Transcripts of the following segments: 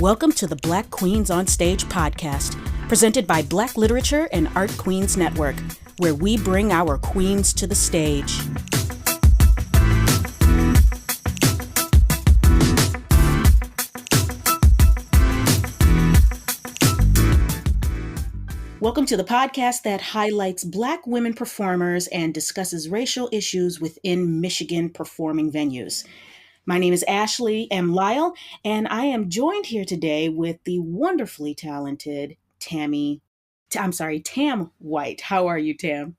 Welcome to the Black Queens on Stage podcast, presented by Black Literature and Art Queens Network, where we bring our queens to the stage. Welcome to the podcast that highlights Black women performers and discusses racial issues within Michigan performing venues. My name is Ashley M. Lyle, and I am joined here today with the wonderfully talented Tam White. How are you, Tam?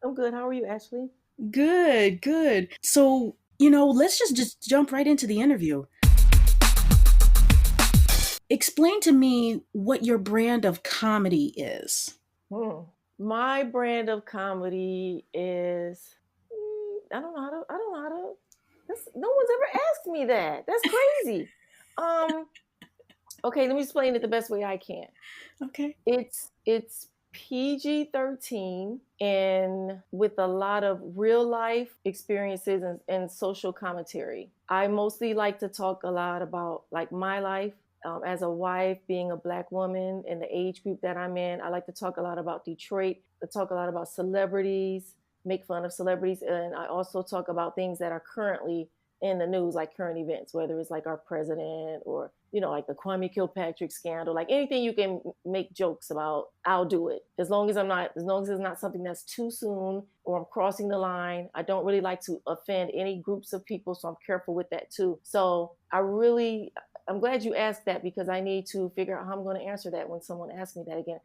I'm good. How are you, Ashley? Good. So, let's just jump right into the interview. Explain to me what your brand of comedy is. My brand of comedy is, I don't know how to, no one's ever asked me that. That's crazy. Okay, let me explain it the best way I can. Okay. It's PG-13 and with a lot of real life experiences and social commentary. I mostly like to talk a lot about like my life. As a wife, being a Black woman in the age group that I'm in, I like to talk a lot about Detroit, to talk a lot about celebrities, make fun of celebrities. And I also talk about things that are currently in the news, like current events, whether it's like our president or, like the Kwame Kilpatrick scandal, like anything you can make jokes about, I'll do it. As long as it's not something that's too soon or I'm crossing the line. I don't really like to offend any groups of people, so I'm careful with that too. So I'm glad you asked that because I need to figure out how I'm going to answer that when someone asks me that again.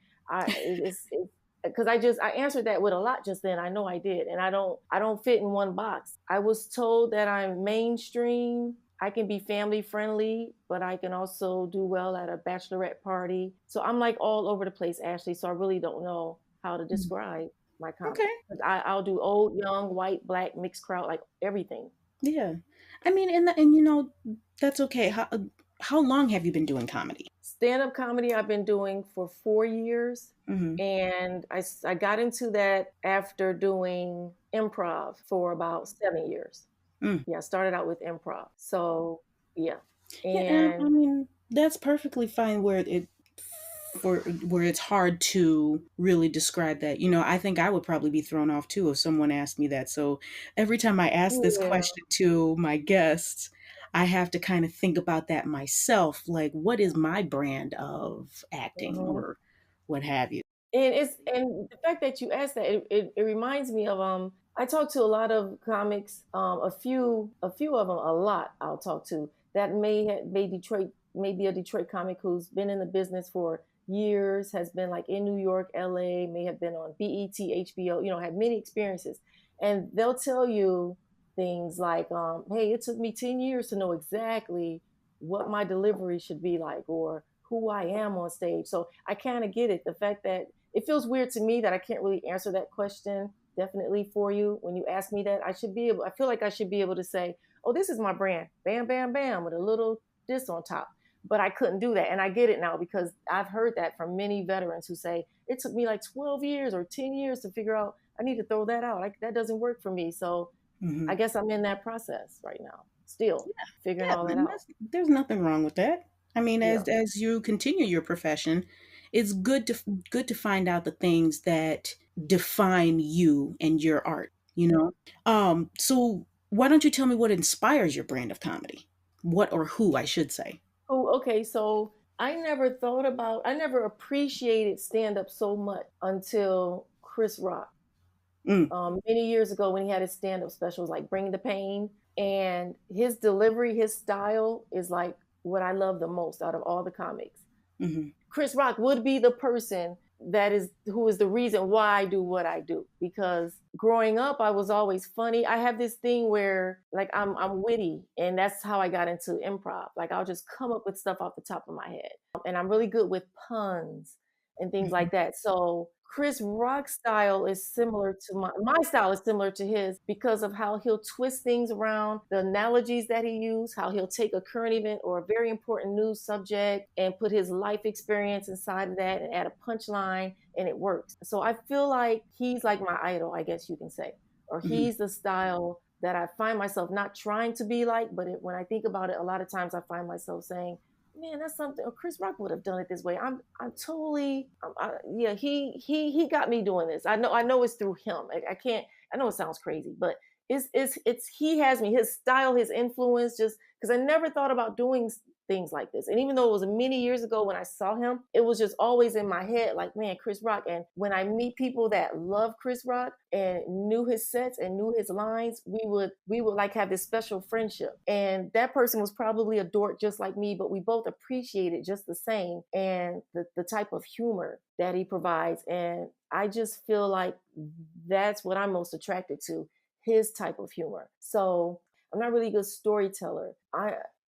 Because I answered that with a lot just then. I know I did, and I don't fit in one box. I was told that I'm mainstream. I can be family friendly, but I can also do well at a bachelorette party. So I'm like all over the place, Ashley. So I really don't know how to describe my comedy. Okay. I'll do old, young, white, Black, mixed crowd, like everything. Yeah. I mean, that's okay. How long have you been doing comedy? Stand-up comedy I've been doing for 4 years. Mm-hmm. And I got into that after doing improv for about 7 years. Yeah, I started out with improv. So, yeah. And I mean, that's perfectly fine where it's hard to really describe that. I think I would probably be thrown off too if someone asked me that. So every time I ask this question to my guests, I have to kind of think about that myself. Like, what is my brand of acting or what have you? And the fact that you asked that, it reminds me of I talk to a lot of comics, a few of them, a lot I'll talk to that may be a Detroit comic who's been in the business for years, has been like in New York, LA, may have been on BET, HBO, had many experiences. And they'll tell you things like, hey, it took me 10 years to know exactly what my delivery should be like or who I am on stage. So I kind of get it. The fact that it feels weird to me that I can't really answer that question definitely for you. When you ask me that, I feel like I should be able to say, oh, this is my brand, bam, bam, bam, with a little this on top. But I couldn't do that. And I get it now because I've heard that from many veterans who say, it took me like 12 years or 10 years to figure out, I need to throw that out. That doesn't work for me. So I guess I'm in that process right now, still figuring all that out. There's nothing wrong with that. I mean, as you continue your profession, it's good to find out the things that define you and your art, So why don't you tell me what inspires your brand of comedy? What or who, I should say. Oh, okay. So I never appreciated stand-up so much until Chris Rock. Many years ago when he had his stand-up specials like Bring the Pain, and his delivery, his style is like what I love the most out of all the comics. Chris Rock would be the person who is the reason why I do what I do, because growing up I was always funny. I have this thing where like I'm witty, and that's how I got into improv. Like I'll just come up with stuff off the top of my head, and I'm really good with puns and things like that. So Chris Rock's style is similar to my style is similar to his because of how he'll twist things around, the analogies that he uses, how he'll take a current event or a very important news subject and put his life experience inside of that and add a punchline, and it works. So I feel like he's like my idol, I guess you can say, or he's the style that I find myself not trying to be like, but when I think about it, a lot of times I find myself saying, man, that's something. Or Chris Rock would have done it this way. I'm totally, yeah. He got me doing this. I know it's through him. I can't. I know it sounds crazy, but it's he has me. His style, his influence, just because I never thought about doing things like this. And even though it was many years ago when I saw him, it was just always in my head, like, man, Chris Rock. And when I meet people that love Chris Rock and knew his sets and knew his lines, we would like have this special friendship. And that person was probably a dork just like me, but we both appreciated just the same, and the type of humor that he provides. And I just feel like that's what I'm most attracted to, his type of humor. So I'm not really a good storyteller.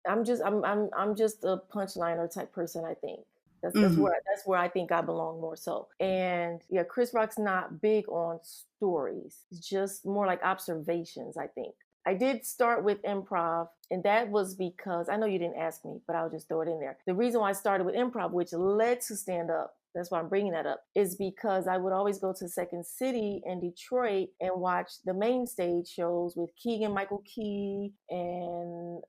I'm just a punchliner type person, I think. Hmm. That's where I think I belong more so. And yeah, Chris Rock's not big on stories. It's just more like observations, I think. I did start with improv, and that was because I know you didn't ask me, but I'll just throw it in there. The reason why I started with improv, which led to stand up, that's why I'm bringing that up, is because I would always go to Second City in Detroit and watch the main stage shows with Keegan Michael Key and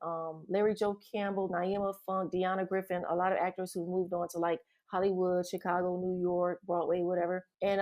Larry Joe Campbell, Naima Funk, Deanna Griffin, a lot of actors who moved on to like Hollywood, Chicago, New York, Broadway, whatever. And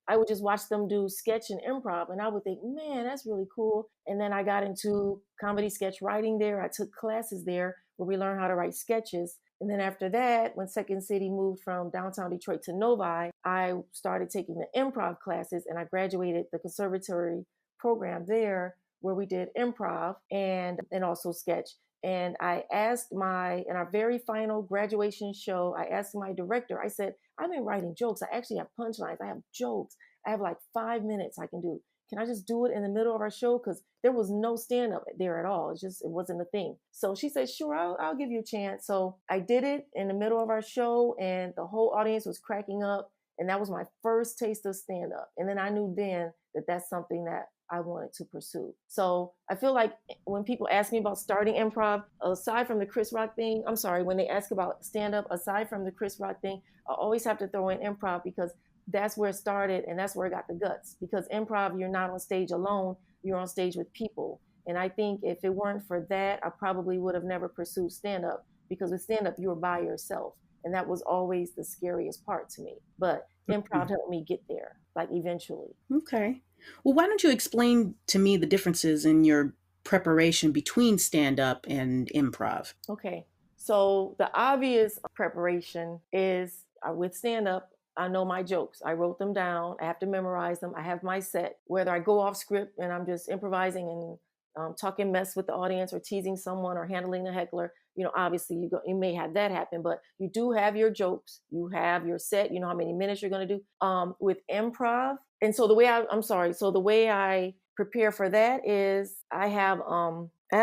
I would just watch them do sketch and improv, and I would think, man, that's really cool. And then I got into comedy sketch writing there. I took classes there where we learned how to write sketches. And then after that, when Second City moved from downtown Detroit to Novi, I started taking the improv classes, and I graduated the conservatory program there where we did improv and also sketch. And I asked in our very final graduation show, I asked my director, I said, I've been writing jokes. I actually have punchlines. I have jokes. I have like 5 minutes I can do. Can I just do it in the middle of our show? Because there was no stand up there at all. It wasn't a thing. So she said, sure, I'll give you a chance. So I did it in the middle of our show, and the whole audience was cracking up. And that was my first taste of stand up. And then I knew then that that's something that I wanted to pursue. So I feel like when people ask me about starting improv, aside from the Chris Rock thing, I'm sorry, when they ask about stand up, aside from the Chris Rock thing, I always have to throw in improv because that's where it started and that's where I got the guts. Because improv, you're not on stage alone, you're on stage with people. And I think if it weren't for that, I probably would have never pursued stand up, because with stand up, you were by yourself. And that was always the scariest part to me. But improv helped me get there, like eventually. Okay. Well, why don't you explain to me the differences in your preparation between stand up and improv? Okay. So the obvious preparation is with stand up, I know my jokes. I wrote them down. I have to memorize them. I have my set. Whether I go off script and I'm just improvising and talking mess with the audience or teasing someone or handling a heckler, obviously you may have that happen, but you do have your jokes. You have your set. You know how many minutes you're going to do. With improv, and so I'm sorry. So the way I prepare for that is I have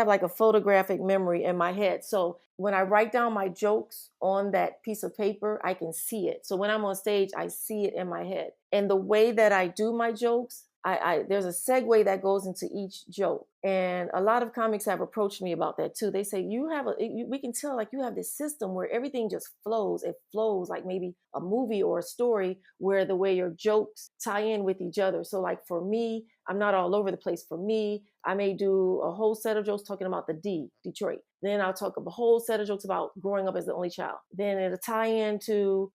like a photographic memory in my head. So when I write down my jokes on that piece of paper, I can see it. So when I'm on stage, I see it in my head. And the way that I do my jokes, there's a segue that goes into each joke. And a lot of comics have approached me about that too. They say, we can tell like you have this system where everything just flows. It flows like maybe a movie or a story where the way your jokes tie in with each other. So like for me, I'm not all over the place. For me, I may do a whole set of jokes talking about Detroit. Then I'll talk a whole set of jokes about growing up as the only child. Then it'll tie into,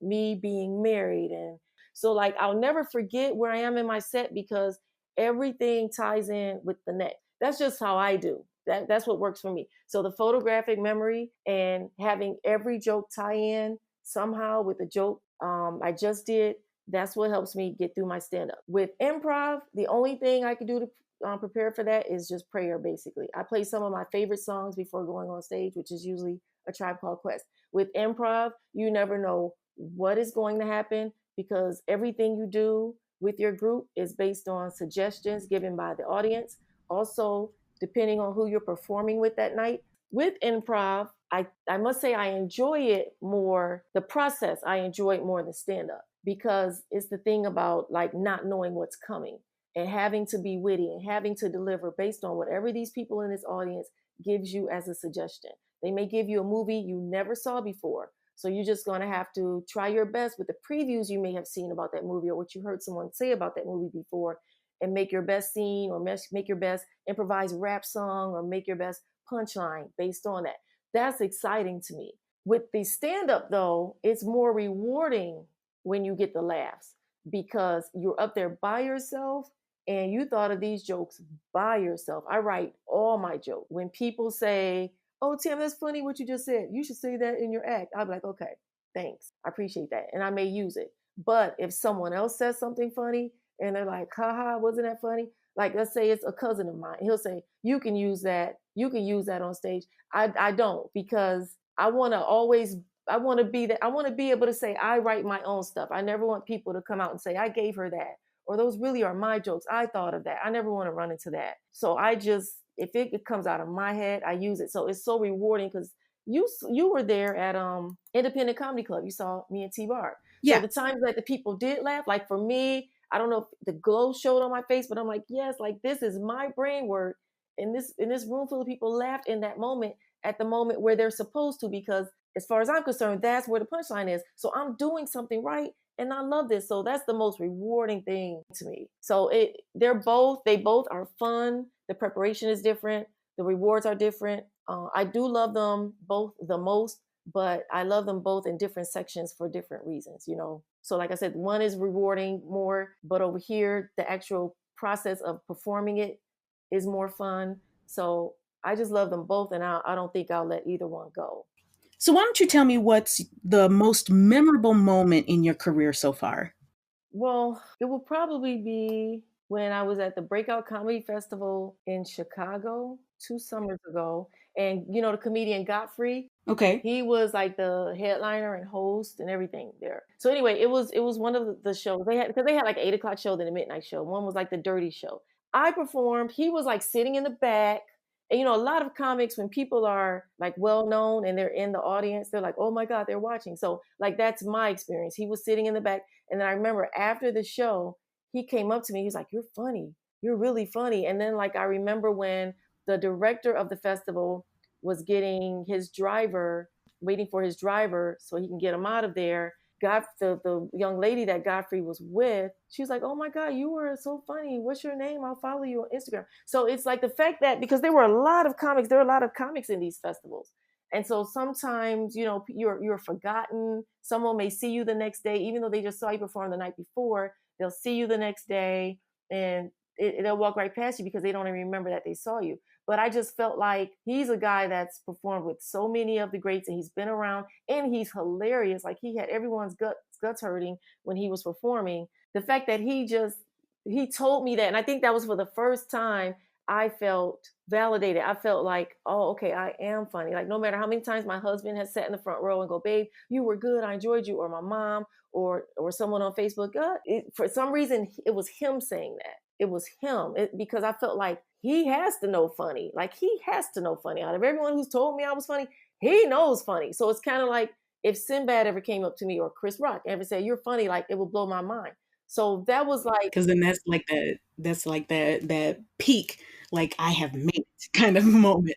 me being married. And so like I'll never forget where I am in my set because everything ties in with the next. That's just how I do. That's what works for me. So the photographic memory and having every joke tie in somehow with the joke I just did, that's what helps me get through my stand up. With improv, the only thing I can do to prepare for that is just prayer, basically. I play some of my favorite songs before going on stage, which is usually A Tribe Called Quest. With improv, you never know what is going to happen because everything you do with your group is based on suggestions given by the audience. Also, depending on who you're performing with that night. With improv, I must say I enjoy it more, the process, I enjoy it more than stand up because it's the thing about like not knowing what's coming and having to be witty and having to deliver based on whatever these people in this audience gives you as a suggestion. They may give you a movie you never saw before. So you're just going to have to try your best with the previews you may have seen about that movie or what you heard someone say about that movie before and make your best scene or make your best improvised rap song or make your best punchline based on that. That's exciting to me. With the stand up, though, it's more rewarding when you get the laughs because you're up there by yourself and you thought of these jokes by yourself. I write all my jokes. When people say, "Oh, Tim, that's funny what you just said. You should say that in your act." I'll be like, "Okay, thanks. I appreciate that." And I may use it. But if someone else says something funny and they're like, "Haha, wasn't that funny?" Like, let's say it's a cousin of mine. He'll say, "You can use that. You can use that on stage." I don't because I want to always I want to be that I want to be able to say I write my own stuff. I never want people to come out and say I gave her that or those really are my jokes. I thought of that. I never want to run into that. So I just if it comes out of my head, I use it. So it's so rewarding because you were there at Independent Comedy Club. You saw me and T Bar. So Yeah. the times that the people did laugh, like for me, I don't know if the glow showed on my face, but I'm like, yes, like this is my brain work. And this room full of people laughed in that moment at the moment where they're supposed to, because as far as I'm concerned, that's where the punchline is. So I'm doing something right and I love this. So that's the most rewarding thing to me. So they both are fun. The preparation is different. The rewards are different. I do love them both the most, but I love them both in different sections for different reasons, you know. So like I said, one is rewarding more, but over here, the actual process of performing it is more fun. So I just love them both, and I don't think I'll let either one go. So why don't you tell me what's the most memorable moment in your career so far? Well, it will probably be when I was at the Breakout Comedy Festival in Chicago 2 summers ago. And you know, the comedian Godfrey, Okay. he was like the headliner and host and everything there. So anyway, it was one of the shows they had because they had like 8 o'clock show, then a midnight show. One was like the dirty show. I performed. He was like sitting in the back. And you know, a lot of comics, when people are like well known and they're in the audience, they're like, oh my God, they're watching. So like that's my experience. He was sitting in the back. And then I remember after the show, he came up to me. He was like, "You're funny. You're really funny." And then like I remember when the director of the festival was getting his driver, waiting for his driver so he can get him out of there. The young lady that Godfrey was with, she was like, "Oh my God, you were so funny. What's your name? I'll follow you on Instagram." So it's like the fact that because there were a lot of comics in these festivals. And so sometimes, you know, you're forgotten. Someone may see you the next day, even though they just saw you perform the night before. They'll see you the next day, and they'll walk right past you because they don't even remember that they saw you. But I just felt like he's a guy that's performed with so many of the greats, and he's been around, and he's hilarious. Like he had everyone's guts hurting when he was performing. The fact that he told me that, and I think that was for the first time I felt validated. I felt like, oh, okay, I am funny. Like no matter how many times my husband has sat in the front row and go, "Babe, you were good. I enjoyed you," or my mom, or someone on Facebook. For some reason, it was him saying that. It was him because I felt like he has to know funny. Like he has to know funny. Out of everyone who's told me I was funny, he knows funny. So it's kind of like if Sinbad ever came up to me or Chris Rock ever said you're funny, like it would blow my mind. So that was like, Because then that's like that peak, like I have made it kind of moment.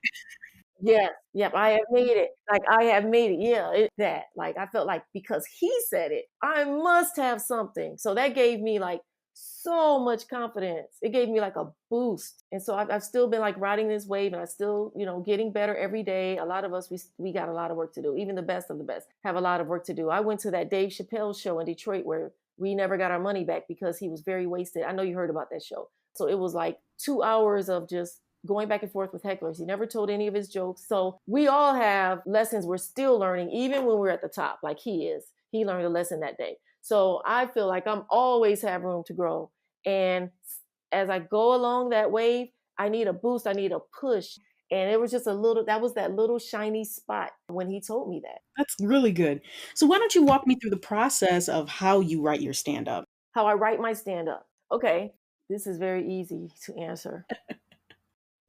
yes, yep, I have made it. Like, I have made it. Yeah, that. Like, I felt like because he said it, I must have something. So that gave me like so much confidence. It gave me like a boost. And so I've still been like riding this wave and I still, you know, getting better every day. A lot of us, we got a lot of work to do. Even the best of the best have a lot of work to do. I went to that Dave Chappelle show in Detroit where we never got our money back because he was very wasted. I know you heard about that show. So it was like 2 hours of just going back and forth with hecklers. He never told any of his jokes. So we all have lessons we're still learning, even when we're at the top, like he is. He learned a lesson that day. So I feel like I'm always have room to grow. And as I go along that wave, I need a boost, I need a push. And it was just that was that little shiny spot when he told me that. That's really good. So why don't you walk me through the process of how you write your stand up? How I write my stand up. Okay, this is very easy to answer.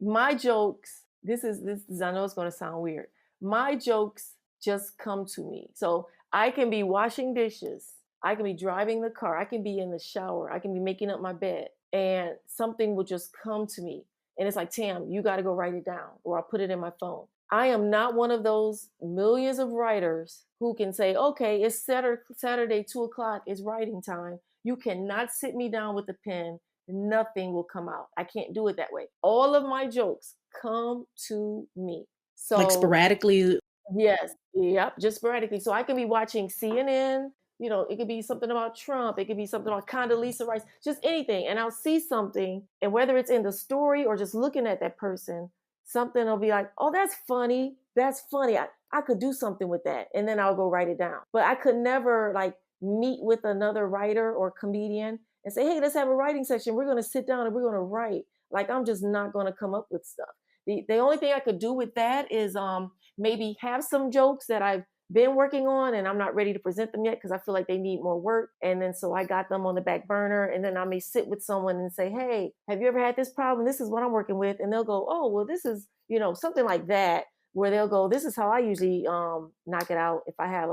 My jokes, this I know it's going to sound weird. My jokes just come to me. So I can be washing dishes, I can be driving the car, I can be in the shower, I can be making up my bed, and something will just come to me. And it's like, Tam, you got to go write it down, or I'll put it in my phone. I am not one of those millions of writers who can say, okay, it's Saturday, 2 o'clock, it's writing time. You cannot sit me down with a pen, nothing will come out. I can't do it that way. All of my jokes come to me. Like So sporadically. yes, yep, just sporadically. So I can be watching CNN, it could be something about Trump, it could be something about Condoleezza Rice, just anything. And I'll see something, and whether it's in the story or just looking at that person, something will be like, oh, that's funny. That's funny. I could do something with that. And then I'll go write it down. But I could never like meet with another writer or comedian and say, hey, let's have a writing session. We're going to sit down and we're going to write. Like, I'm just not going to come up with stuff. The only thing I could do with that is maybe have some jokes that I've been working on and I'm not ready to present them yet because I feel like they need more work. And then so I got them on the back burner. And then I may sit with someone and say, hey, have you ever had this problem? This is what I'm working with. And they'll go, oh, well, this is, something like that, where they'll go, this is how I usually knock it out if I have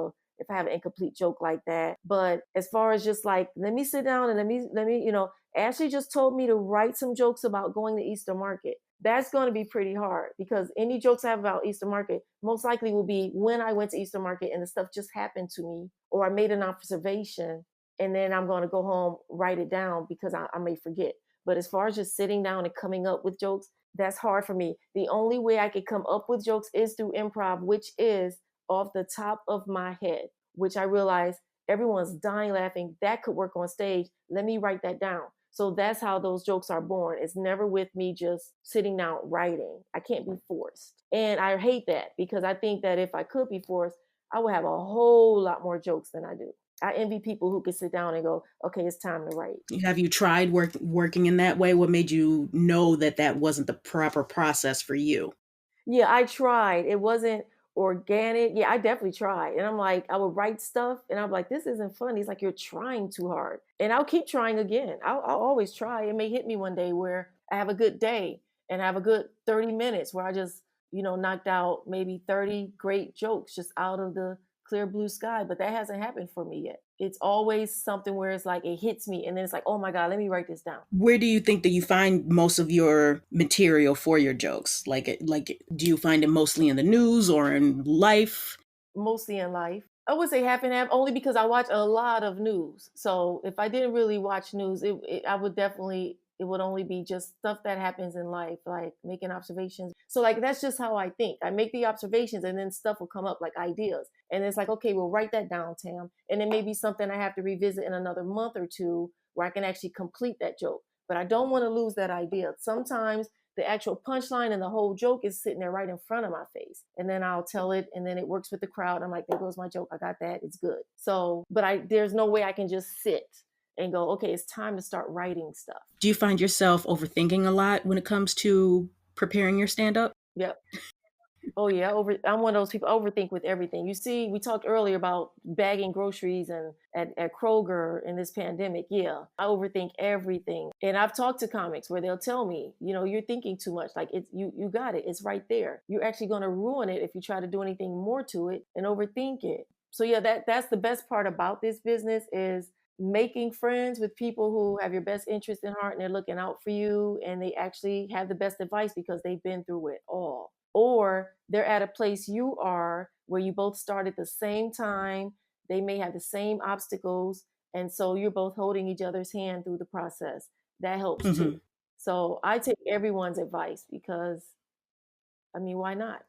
an incomplete joke like that. But as far as just like, let me sit down and let me, Ashley just told me to write some jokes about going to Easter Market. That's going to be pretty hard because any jokes I have about Easter Market most likely will be when I went to Easter Market and the stuff just happened to me, or I made an observation and then I'm going to go home, write it down because I may forget. But as far as just sitting down and coming up with jokes, that's hard for me. The only way I could come up with jokes is through improv, which is off the top of my head, which I realize everyone's dying laughing. That could work on stage. Let me write that down. So that's how those jokes are born. It's never with me just sitting down writing. I can't be forced. And I hate that because I think that if I could be forced, I would have a whole lot more jokes than I do. I envy people who can sit down and go, okay, it's time to write. Have you tried working in that way? What made you know that that wasn't the proper process for you? Yeah, I tried. It wasn't organic. Yeah, I definitely tried. And I'm like, I would write stuff and I'm like, this isn't funny. It's like you're trying too hard. And I'll keep trying again. I'll always try. It may hit me one day where I have a good day and I have a good 30 minutes where I just, knocked out maybe 30 great jokes just out of the clear blue sky. But that hasn't happened for me yet. It's always something where it's like it hits me and then it's like, oh my God, let me write this down. Where do you think that you find most of your material for your jokes? Like do you find it mostly in the news or in life? Mostly in life. I would say half and half, only because I watch a lot of news. So if I didn't really watch news, I would definitely it would only be just stuff that happens in life, like making observations. So like that's just how I think. I make the observations and then stuff will come up like ideas. And it's like, okay, well write that down, Tam. And it may be something I have to revisit in another month or two where I can actually complete that joke. But I don't want to lose that idea. Sometimes the actual punchline and the whole joke is sitting there right in front of my face. And then I'll tell it and then it works with the crowd. I'm like, there goes my joke. I got that. It's good. So, but there's no way I can just sit and go, okay, it's time to start writing stuff. Do you find yourself overthinking a lot when it comes to preparing your stand up? Yep. Oh yeah, I'm one of those people overthink with everything. You see, we talked earlier about bagging groceries and at Kroger in this pandemic. Yeah, I overthink everything. And I've talked to comics where they'll tell me, you're thinking too much. Like it's you got it. It's right there. You're actually gonna ruin it if you try to do anything more to it and overthink it. So yeah, that's the best part about this business is making friends with people who have your best interest in heart and they're looking out for you and they actually have the best advice because they've been through it all, or they're at a place you are where you both start at the same time. They may have the same obstacles. And so you're both holding each other's hand through the process. That helps Mm-hmm. too. So I take everyone's advice because, I mean, why not?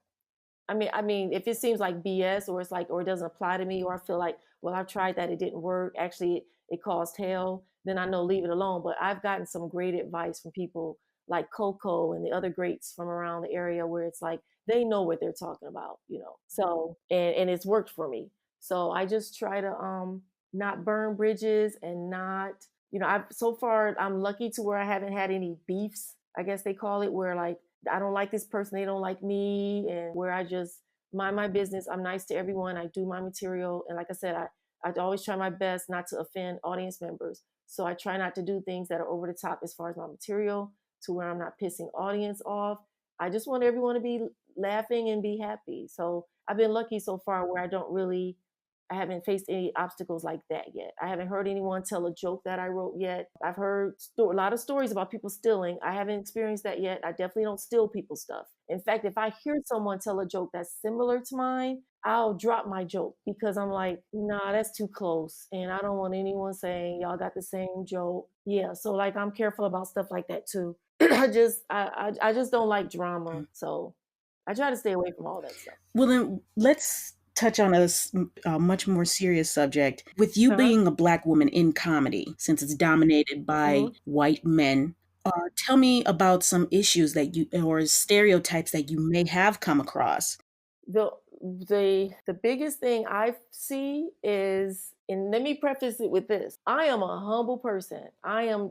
I mean, if it seems like BS or it's like, or it doesn't apply to me, or I feel like, well, I've tried that, it didn't work. Actually, it caused hell. Then I know leave it alone. But I've gotten some great advice from people like Coco and the other greats from around the area where it's like they know what they're talking about. So and it's worked for me. So I just try to not burn bridges and not, I've so far I'm lucky to where I haven't had any beefs, I guess they call it, where like I don't like this person, they don't like me, and where I just mind my business. I'm nice to everyone. I do my material. And like I said, I always try my best not to offend audience members. So I try not to do things that are over the top as far as my material to where I'm not pissing audience off. I just want everyone to be laughing and be happy. So I've been lucky so far where I haven't faced any obstacles like that yet. I haven't heard anyone tell a joke that I wrote yet. I've heard a lot of stories about people stealing. I haven't experienced that yet. I definitely don't steal people's stuff. In fact, if I hear someone tell a joke that's similar to mine, I'll drop my joke because I'm like, nah, that's too close. And I don't want anyone saying y'all got the same joke. Yeah. So like I'm careful about stuff like that too. I just don't like drama. So I try to stay away from all that stuff. Well, then let's touch on a much more serious subject. With you Uh-huh. being a Black woman in comedy, since it's dominated by Hmm. white men, tell me about some issues that you or stereotypes that you may have come across. the the biggest thing I see is, and let me preface it with this: I am a humble person.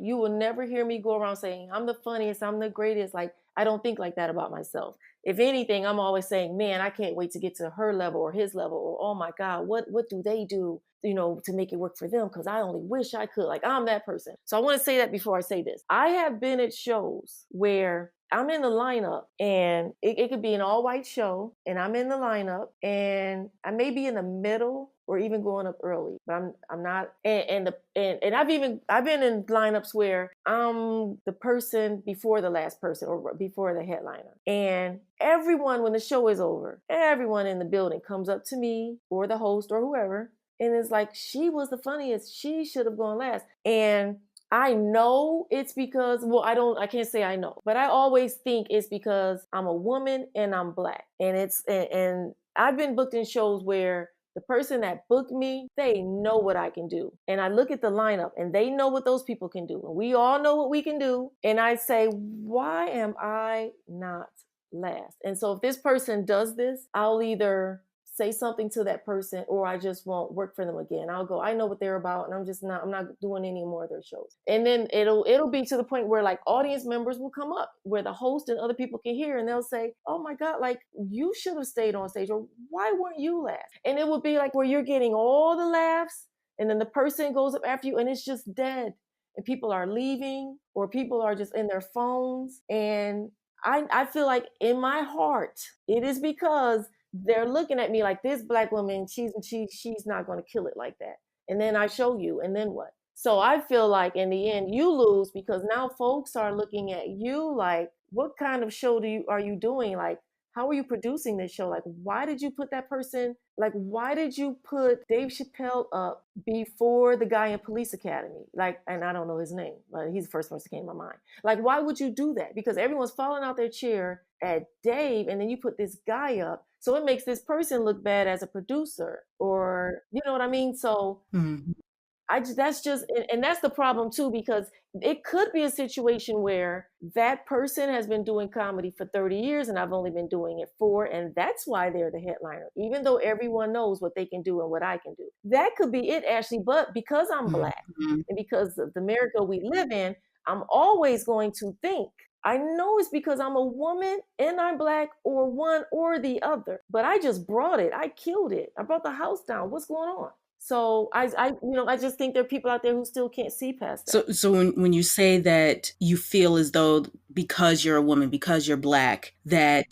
You will never hear me go around saying I'm the funniest, I'm the greatest. Like, I don't think like that about myself. If anything, I'm always saying, man, I can't wait to get to her level or his level, or oh my God, what do they do, to make it work for them? Because I only wish I could. Like, I'm that person. So I want to say that before I say this. I have been at shows where I'm in the lineup, and it could be an all white show, and I'm in the lineup, and I may be in the middle or even going up early, but I'm not. And I've been in lineups where I'm the person before the last person or before the headliner, and everyone, when the show is over, everyone in the building comes up to me or the host or whoever, and it's like, she was the funniest. She should have gone last. And I know it's because, well, I can't say I know, but I always think it's because I'm a woman and I'm Black. And I've been booked in shows where the person that booked me, they know what I can do. And I look at the lineup and they know what those people can do. And we all know what we can do. And I say, why am I not last? And so if this person does this, I'll either say something to that person, or I just won't work for them again. I'll go, I know what they're about, and I'm not doing any more of their shows. And then it'll be to the point where like audience members will come up where the host and other people can hear, and they'll say, oh my God, like, you should have stayed on stage, or why weren't you last? And it would be like where you're getting all the laughs, and then the person goes up after you and it's just dead. And people are leaving, or people are just in their phones. And I feel like in my heart, it is because they're looking at me like, this Black woman, she's not going to kill it like that. And then I show you, and then what? So I feel like in the end you lose, because now folks are looking at you like, what kind of show are you doing? Like, how are you producing this show? Like, why did you put that person? Like, why did you put Dave Chappelle up before the guy in Police Academy? Like, and I don't know his name, but he's the first person that came to my mind. Like, why would you do that? Because everyone's falling out their chair at Dave, and then you put this guy up. So it makes this person look bad as a producer, or you know what I mean? So Mhm. that's just, and that's the problem too, because it could be a situation where that person has been doing comedy for 30 years and I've only been doing it 4, and that's why they're the headliner, even though everyone knows what they can do and what I can do. That could be it, Ashley. But because I'm Black Mhm. and because of the America we live in, I'm always going to think, I know it's because I'm a woman and I'm Black, or one or the other, but I just brought it. I killed it. I brought the house down. What's going on? So I just think there are people out there who still can't see past that. So when you say that you feel as though because you're a woman, because you're Black, that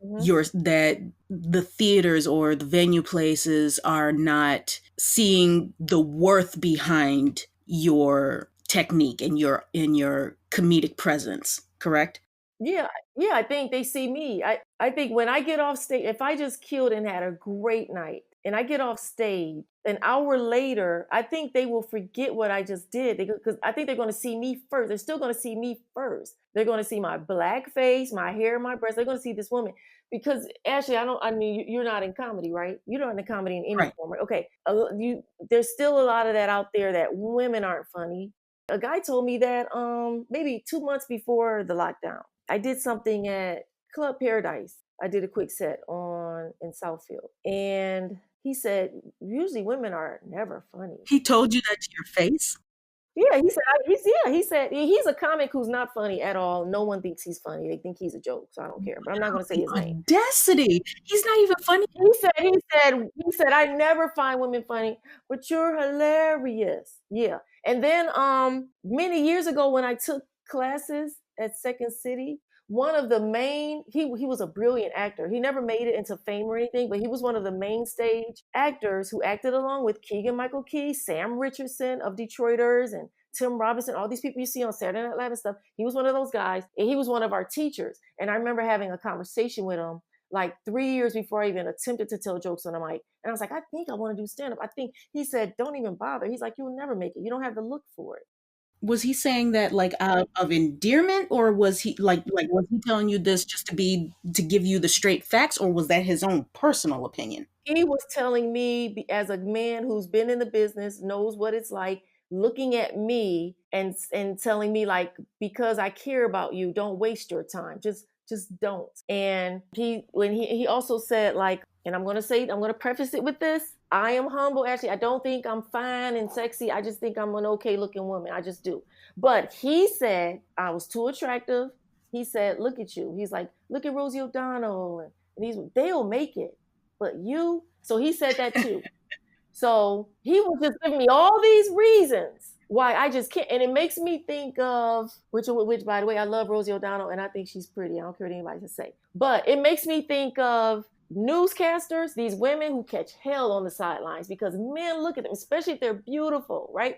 Hmm. that the theaters or the venue places are not seeing the worth behind your technique and your comedic presence, correct? Yeah, yeah, I think they see me. I think when I get off stage, if I just killed and had a great night and I get off stage an hour later, I think they will forget what I just did, because I think they're going to see me first. They're still going to see me first. They're going to see my Black face, my hair, my breasts. They're going to see this woman. Because Ashley, I mean, you're not in comedy, right? You're not in comedy in any Right. form, right? Okay, there's still a lot of that out there, that women aren't funny. A guy told me that maybe 2 months before the lockdown. I did something at Club Paradise. I did a quick set on in Southfield, and he said, usually women are never funny. He told you that to your face? Yeah, he said. He said he's a comic who's not funny at all. No one thinks he's funny. They think he's a joke. So I don't care. But I'm not going to say The his name. audacity. He's not even funny. He said, I never find women funny, but you're hilarious. Yeah. And then many years ago when I took classes at Second City, one of the main he was a brilliant actor. He never made it into fame or anything, but he was one of the main stage actors who acted along with Keegan Michael Key, Sam Richardson of Detroiters, and Tim Robinson, all these people you see on Saturday Night Live and stuff. He was one of those guys, and he was one of our teachers. And I remember having a conversation with him like 3 years before I even attempted to tell jokes on a mic. And I was like, I think I want to do stand up. I think he said, don't even bother. He's like, you'll never make it. You don't have the look for it. Was he saying that like out of endearment, or was he like was he telling you this just to give you the straight facts, or was that his own personal opinion? He was telling me, as a man who's been in the business, knows what it's like, looking at me and telling me like, because I care about you, don't waste your time. Just don't. And he also said like, and I'm gonna preface it with this. I am humble. Actually, I don't think I'm fine and sexy. I just think I'm an okay looking woman. I just do. But he said I was too attractive. He said, look at you. He's like, look at Rosie O'Donnell, and they'll make it, but you. So he said that too. So he was just giving me all these reasons why I just can't. And it makes me think of, which by the way, I love Rosie O'Donnell and I think she's pretty. I don't care what anybody can say. But it makes me think of newscasters, these women who catch hell on the sidelines because men look at them, especially if they're beautiful, right?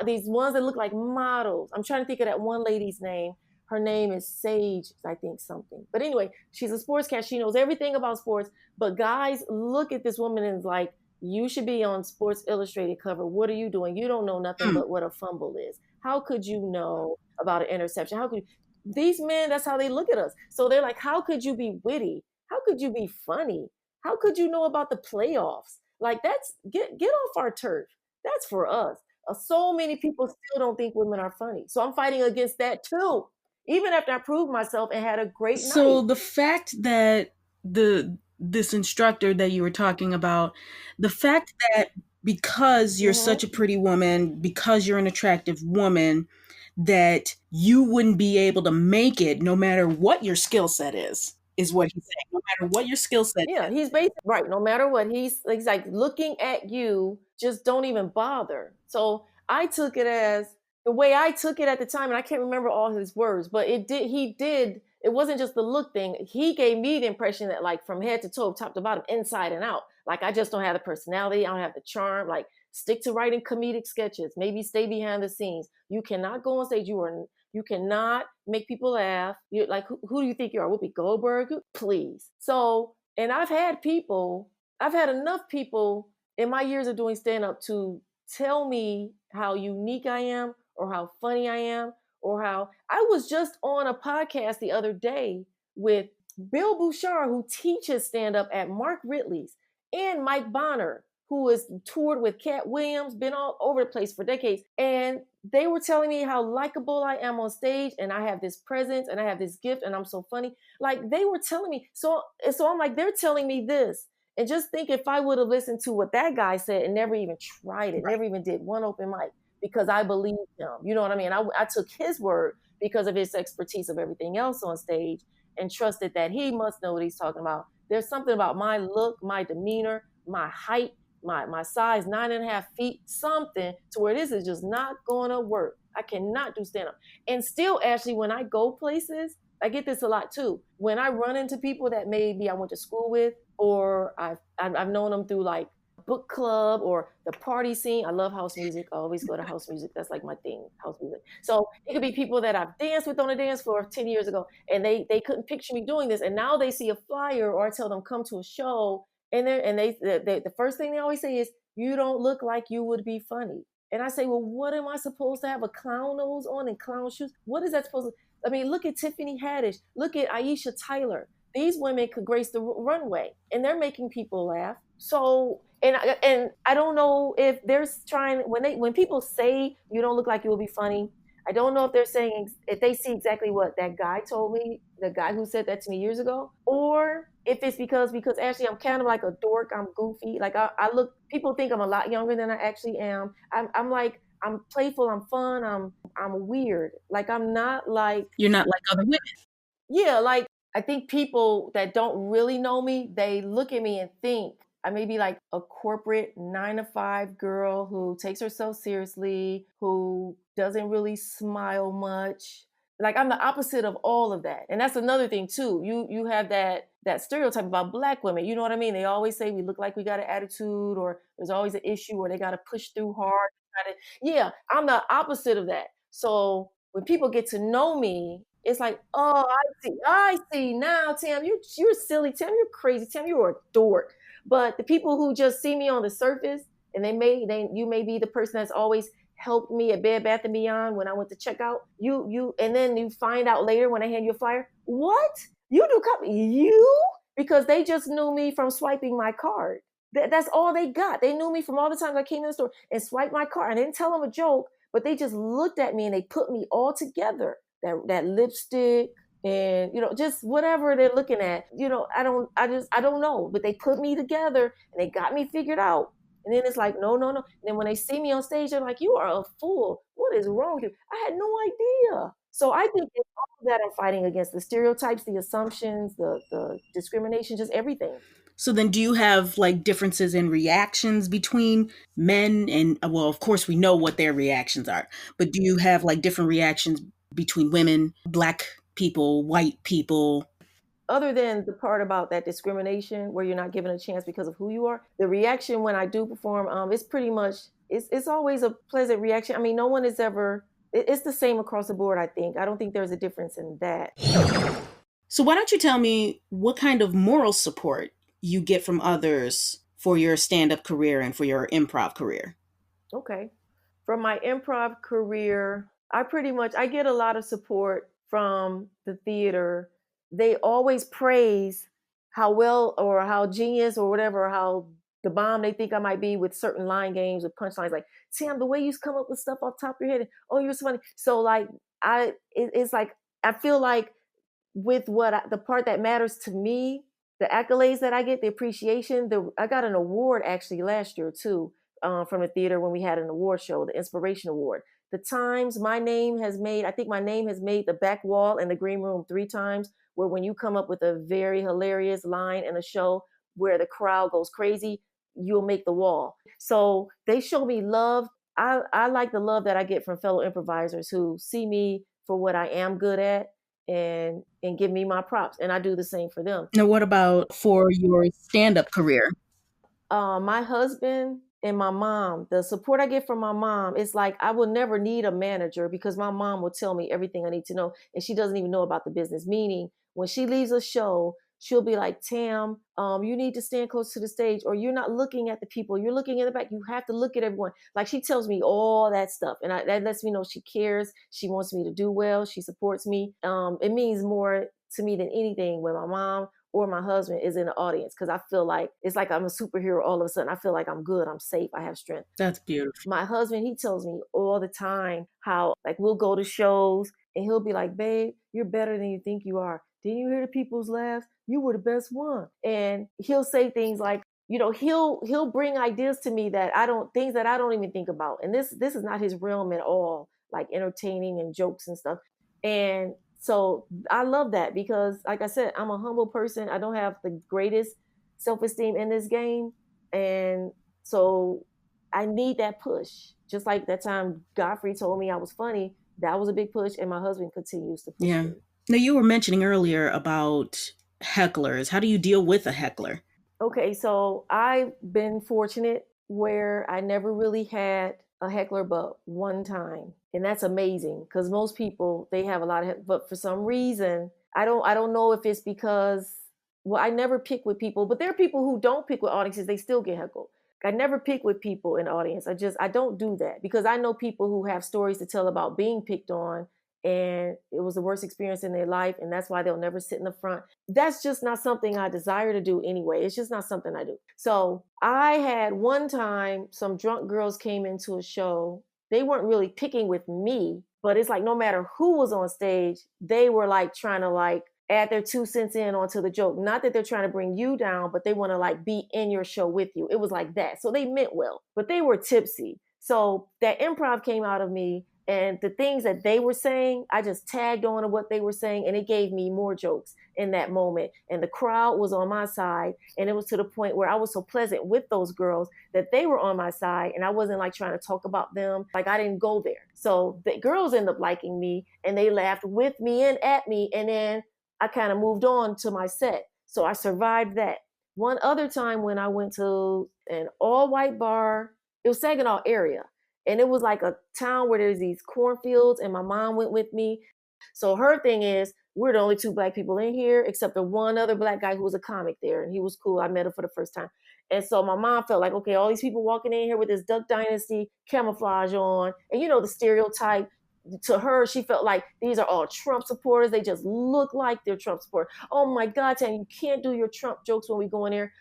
These ones that look like models. I'm trying to think of that one lady's name. Her name is Sage, I think something. But anyway, she's a sportscaster. She knows everything about sports. But guys look at this woman and is like, you should be on Sports Illustrated cover. What are you doing? You don't know nothing Hmm. but what a fumble is. How could you know about an interception? How could you? These men, that's how they look at us. So they're like, how could you be witty? How could you be funny? How could you know about the playoffs? Like that's get off our turf. That's for us. So many people still don't think women are funny. So I'm fighting against that too. Even after I proved myself and had a great So night. the fact that this instructor that you were talking about, the fact that because you're such a Mm-hmm. pretty woman, because you're an attractive woman, that you wouldn't be able to make it no matter what your skill set is what he's saying. No matter what your skill set Yeah, is. he's basically right. No matter what, he's like looking at you, just don't even bother. So I took it as the way I took it at the time, and I can't remember all his words, but he did, it wasn't just the look thing. He gave me the impression that like from head to toe, top to bottom, inside and out, like I just don't have the personality, I don't have the charm, like stick to writing comedic sketches, maybe stay behind the scenes. You cannot go on stage. You cannot make people laugh. You like who do you think you are? Whoopi Goldberg? Please. So, and I've had enough people in my years of doing stand up to tell me how unique I am or how funny I am or how I was just on a podcast the other day with Bill Bouchard, who teaches stand up at Mark Ridley's, and Mike Bonner, who has toured with Cat Williams, been all over the place for decades. And they were telling me how likable I am on stage and I have this presence and I have this gift and I'm so funny. Like they were telling me. So I'm like, they're telling me this. And just think if I would have listened to what that guy said and never even tried it, Right. never even did one open mic because I believed him. You know what I mean? I took his word because of his expertise of everything else on stage and trusted that he must know what he's talking about. There's something about my look, my demeanor, my height, my size, 9.5 feet, something to where this is just not going to work. I cannot do stand up. And still, Ashley, when I go places, I get this a lot too. When I run into people that maybe I went to school with, or I've known them through like book club or the party scene. I love house music. I always go to house music. That's like my thing, house music. So it could be people that I've danced with on a dance floor 10 years ago, and they couldn't picture me doing this, and now they see a flyer or I tell them come to a show, and the first thing they always say is you don't look like you would be funny. And I say, well, what am I supposed to have a clown nose on and clown shoes? What is that supposed to? I mean, look at Tiffany Haddish. Look at Aisha Tyler. These women could grace the runway, and they're making people laugh. So, and I don't know if they're trying when people say you don't look like you will be funny. I don't know if they're saying if they see exactly what that guy told me, the guy who said that to me years ago, or if it's because actually I'm kind of like a dork. I'm goofy. Like I look. People think I'm a lot younger than I actually am. I'm like I'm playful. I'm fun. I'm weird. Like I'm not like You're not like other women. yeah, like I think people that don't really know me, they look at me and think I may be like a corporate 9 to 5 girl who takes herself seriously, who doesn't really smile much. Like I'm the opposite of all of that. And that's another thing too. You have that stereotype about black women. You know what I mean? They always say we look like we got an attitude or there's always an issue where they got to push through hard. Yeah, I'm the opposite of that. So when people get to know me, it's like, oh, I see now, Tam, you're silly, Tam, you're crazy, Tam, you're a dork. But the people who just see me on the surface, and you may be the person that's always helped me at Bed Bath and Beyond when I went to check out. And then you find out later when I hand you a flyer, what? You do copy? You? Because they just knew me from swiping my card. That's all they got. They knew me from all the times I came in the store and swiped my card. I didn't tell them a joke, but they just looked at me and they put me all together. That lipstick, and just whatever they're looking at, I don't know, but they put me together and they got me figured out. And then it's like, no, no, no. And then when they see me on stage, they're like, you are a fool, what is wrong with you? I had no idea. So I think it's all that I'm fighting against: the stereotypes, the assumptions, the discrimination, just everything. So then do you have like differences in reactions between men and well, of course we know what their reactions are, but do you have like different reactions between women, black people, white people? Other than the part about that discrimination where you're not given a chance because of who you are, the reaction when I do perform, it's pretty much, it's always a pleasant reaction. I mean, no one is ever, it's the same across the board. I don't think there's a difference in that. So why don't you tell me what kind of moral support you get from others for your stand-up career and for your improv career? Okay. From my improv career, I get a lot of support from the theater. They always praise how well or how genius or whatever, or how the bomb they think I might be with certain line games with punchlines like, Sam, the way you come up with stuff off the top of your head, and, oh, you're so funny. So like it's like I feel like with the part that matters to me, the accolades that I get, the appreciation. I got an award actually last year too, from the theater when we had an award show, the Inspiration Award. The Times, I think my name has made the back wall in the green room 3 times. Where when you come up with a very hilarious line in a show where the crowd goes crazy, you'll make the wall. So they show me love. I like the love that I get from fellow improvisers who see me for what I am good at and give me my props, and I do the same for them. Now, what about for your stand-up career? My husband and my mom, the support I get from my mom, is like I will never need a manager because my mom will tell me everything I need to know, and she doesn't even know about the business. Meaning, when she leaves a show, she'll be like, Tam, you need to stand close to the stage, or you're not looking at the people, you're looking in the back. You have to look at everyone. Like she tells me all that stuff, and that lets me know she cares. She wants me to do well. She supports me. It means more to me than anything when my mom or my husband is in the audience, because I feel like it's like I'm a superhero all of a sudden. I feel like I'm good, I'm safe, I have strength. That's beautiful. My husband, he tells me all the time how like we'll go to shows and he'll be like, babe, you're better than you think you are. Didn't you hear the people's laughs? You were the best one. And he'll say things like, he'll bring ideas to me that things that I don't even think about. And this is not his realm at all, like entertaining and jokes and stuff. And so I love that because, like I said, I'm a humble person. I don't have the greatest self esteem in this game. And so I need that push. Just like that time Godfrey told me I was funny, that was a big push. And my husband continues to push Yeah. me. Now, you were mentioning earlier about hecklers. How do you deal with a heckler? Okay, so I've been fortunate where I never really had a heckler but one time. And that's amazing because most people they have a lot of but for some reason, I don't know if it's because well, I never pick with people, but there are people who don't pick with audiences, they still get heckled. I never pick with people in the audience. I don't do that because I know people who have stories to tell about being picked on and it was the worst experience in their life and that's why they'll never sit in the front. That's just not something I desire to do anyway. It's just not something I do. So I had one time some drunk girls came into a show. They weren't really picking with me, but it's like no matter who was on stage, they were like trying to like add their 2 cents in onto the joke. Not that they're trying to bring you down, but they want to like be in your show with you. It was like that. So they meant well, but they were tipsy. So that improv came out of me and the things that they were saying, I just tagged on to what they were saying and it gave me more jokes in that moment. And the crowd was on my side. And it was to the point where I was so pleasant with those girls that they were on my side. And I wasn't like trying to talk about them. Like I didn't go there. So the girls ended up liking me and they laughed with me and at me. And then I kind of moved on to my set. So I survived that. One other time when I went to an all white bar, it was Saginaw area. And it was like a town where there's these cornfields, and my mom went with me. So her thing is, we're the only 2 Black people in here, except for one other Black guy who was a comic there, and he was cool. I met him for the first time. And so my mom felt like, okay, all these people walking in here with this Duck Dynasty camouflage on, and you know the stereotype. To her, she felt like these are all Trump supporters. They just look like they're Trump supporters. Oh my God, Tan, you can't do your Trump jokes when we go in there.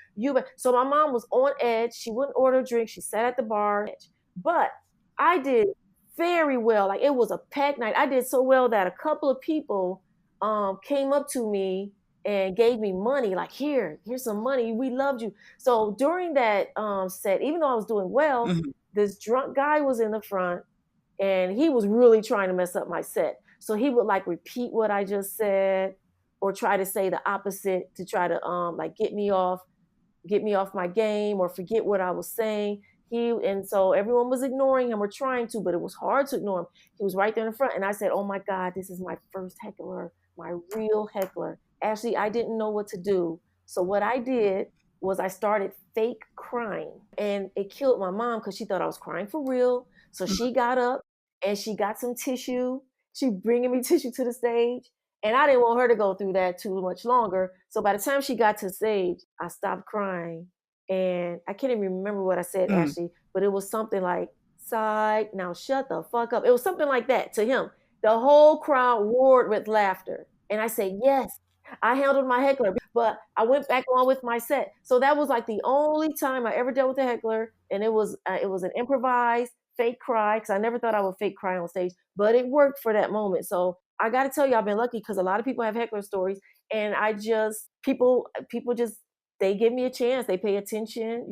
So my mom was on edge. She wouldn't order a drink. She sat at the bar. But I did very well. Like it was a packed night. I did so well that a couple of people came up to me and gave me money. Like here's some money. We loved you. So during that set, even though I was doing well, Mhm. this drunk guy was in the front and he was really trying to mess up my set. So he would like repeat what I just said or try to say the opposite to try to like get me off my game or forget what I was saying. And so everyone was ignoring him or trying to, but it was hard to ignore him. He was right there in the front, and I said, "Oh my God, this is my first heckler, my real heckler." Actually, I didn't know what to do, so what I did was I started fake crying, and it killed my mom because she thought I was crying for real. So she got up and she got some tissue. She bringing me tissue to the stage, and I didn't want her to go through that too much longer. So by the time she got to stage, I stopped crying. And I can't even remember what I said, Mm. Ashley, but it was something like, "Side, now shut the fuck up." It was something like that to him. The whole crowd roared with laughter. And I said, "Yes, I handled my heckler," but I went back on with my set. So that was like the only time I ever dealt with a heckler. And it was an improvised fake cry because I never thought I would fake cry on stage, but it worked for that moment. So I got to tell you, I've been lucky because a lot of people have heckler stories, and I just people just they give me a chance, they pay attention,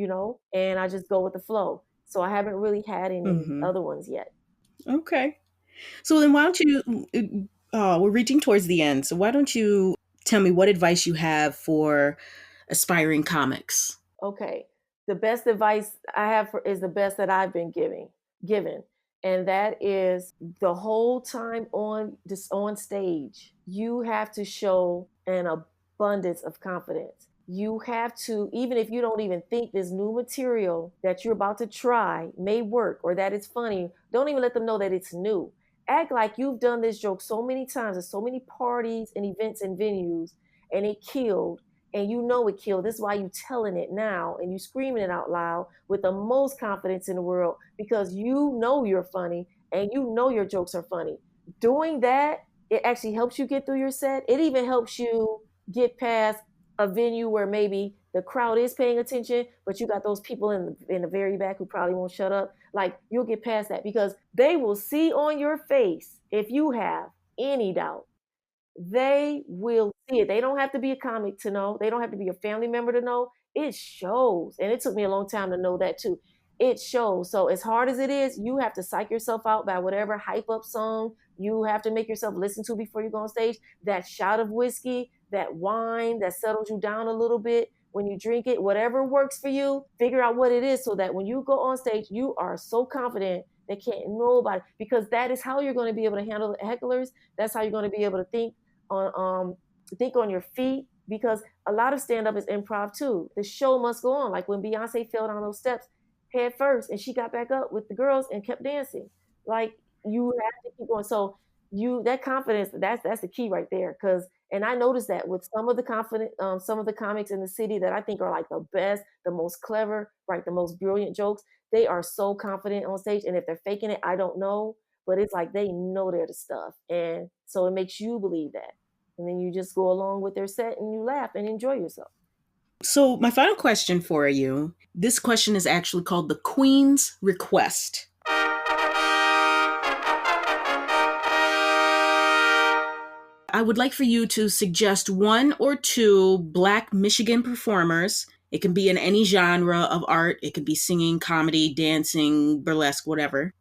and I just go with the flow. So I haven't really had any Mhm. other ones yet. Okay. So then why don't you we're reaching towards the end. So why don't you tell me what advice you have for aspiring comics? Okay. The best advice I have is the best that I've been given. And that is the whole time on stage, you have to show an abundance of confidence. You have to, even if you don't even think this new material that you're about to try may work or that it's funny, don't even let them know that it's new. Act like you've done this joke so many times at so many parties and events and venues, and it killed, and you know it killed. This is why you telling it now and you screaming it out loud with the most confidence in the world because you know you're funny and you know your jokes are funny. Doing that, it actually helps you get through your set. It even helps you get past a venue where maybe the crowd is paying attention, but you got those people in the very back who probably won't shut up. Like you'll get past that because they will see on your face if you have any doubt, they will see it. They don't have to be a comic to know. They don't have to be a family member to know. It shows. And it took me a long time to know that too. It shows. So as hard as it is, you have to psych yourself out by whatever hype up song you have to make yourself listen to before you go on stage. That shot of whiskey, that wine that settles you down a little bit when you drink it, whatever works for you, figure out what it is so that when you go on stage, you are so confident they can't nobody, because that is how you're going to be able to handle the hecklers. That's how you're going to be able to think on your feet, because a lot of stand up is improv too. The show must go on. Like when Beyonce fell down those steps head first and she got back up with the girls and kept dancing. Like you have to keep going. So you that confidence, that's the key right there. Cause and I noticed that with some of the comics in the city that I think are like the best, the most clever, right, the most brilliant jokes. They are so confident on stage, and if they're faking it, I don't know, but it's like they know they're the stuff, and so it makes you believe that, and then you just go along with their set and you laugh and enjoy yourself. So my final question for you, this question is actually called the Queen's Request. I would like for you to suggest one or two Black Michigan performers. It can be in any genre of art. It could be singing, comedy, dancing, burlesque, whatever.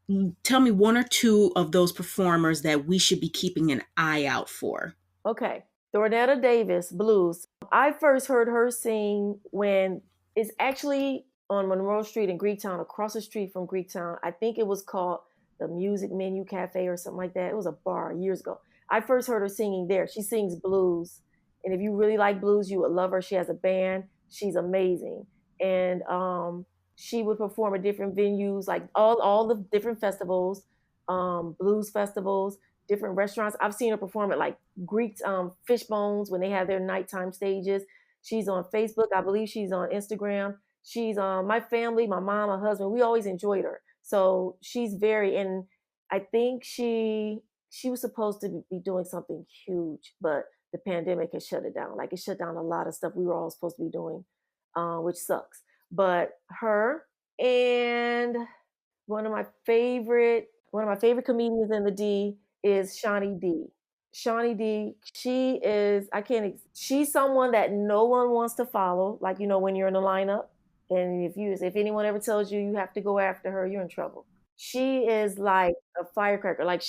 Tell me one or two of those performers that we should be keeping an eye out for. Okay. Dornetta Davis, blues. I first heard her sing when it's actually on Monroe Street in Greektown, across the street from Greektown. I think it was called the Music Menu Cafe or something like that. It was a bar years ago. I first heard her singing there. She sings blues. And if you really like blues, you would love her. She has a band. She's amazing. And she would perform at different venues, like all the different festivals, blues festivals, different restaurants. I've seen her perform at like Greek fish bones when they have their nighttime stages. She's on Facebook. I believe she's on Instagram. She's my family, my mom, my husband, we always enjoyed her. So she's very, and I think she was supposed to be doing something huge, but the pandemic has shut it down. Like it shut down a lot of stuff we were all supposed to be doing, which sucks. But her and one of my favorite comedians in the D is Shawnee D. Shawnee D, she is I can't she's someone that no one wants to follow. Like when you're in the lineup, and if anyone ever tells you you have to go after her, you're in trouble. She is like a firecracker. Like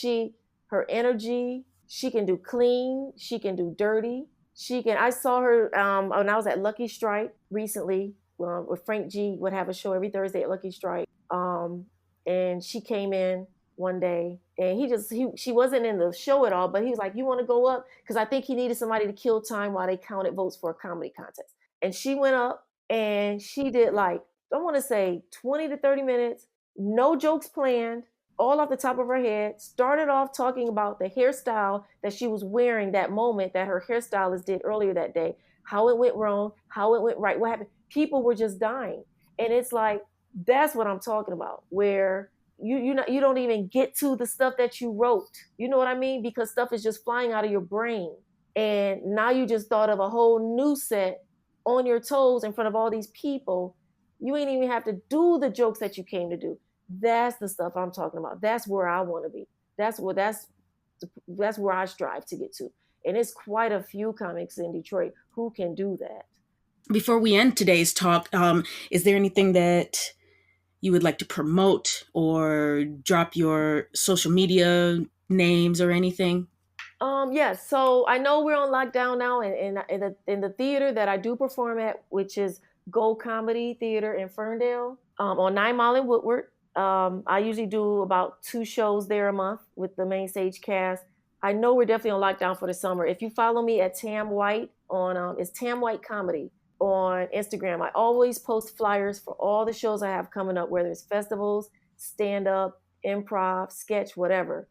her energy, she can do clean, she can do dirty. She can. I saw her when I was at Lucky Strike recently. With Frank G would have a show every Thursday at Lucky Strike. And she came in one day, and she wasn't in the show at all, but he was like, "You want to go up?" Because I think he needed somebody to kill time while they counted votes for a comedy contest. And she went up and she did like, I want to say 20 to 30 minutes, no jokes planned, all off the top of her head. Started off talking about the hairstyle that she was wearing that moment that her hairstylist did earlier that day, how it went wrong, how it went right, what happened. People were just dying. And it's like, that's what I'm talking about, where you don't even get to the stuff that you wrote. You know what I mean? Because stuff is just flying out of your brain. And now you just thought of a whole new set on your toes in front of all these people. You ain't even have to do the jokes that you came to do. That's the stuff I'm talking about. That's where I want to be. That's where I strive to get to. And it's quite a few comics in Detroit who can do that. Before we end today's talk, is there anything that you would like to promote or drop your social media names or anything? Yes. So I know we're on lockdown now, and in the theater that I do perform at, which is Go Comedy Theater in Ferndale, on 9 Mile and Woodward. I usually do about 2 shows there a month with the main stage cast. I know we're definitely on lockdown for the summer. If you follow me at Tam White on it's Tam White Comedy on Instagram, I always post flyers for all the shows I have coming up, whether it's festivals, stand up, improv, sketch, whatever.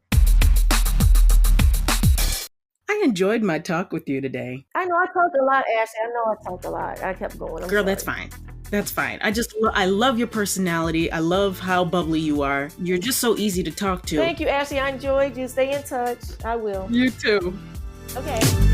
I enjoyed my talk with you today. I know I talked a lot, Ashley. I know I talked a lot. I kept going. I'm Girl, sorry. that's fine. That's fine. I love your personality. I love how bubbly you are. You're just so easy to talk to. Thank you, Ashley. I enjoyed you. Stay in touch. I will. You too. Okay.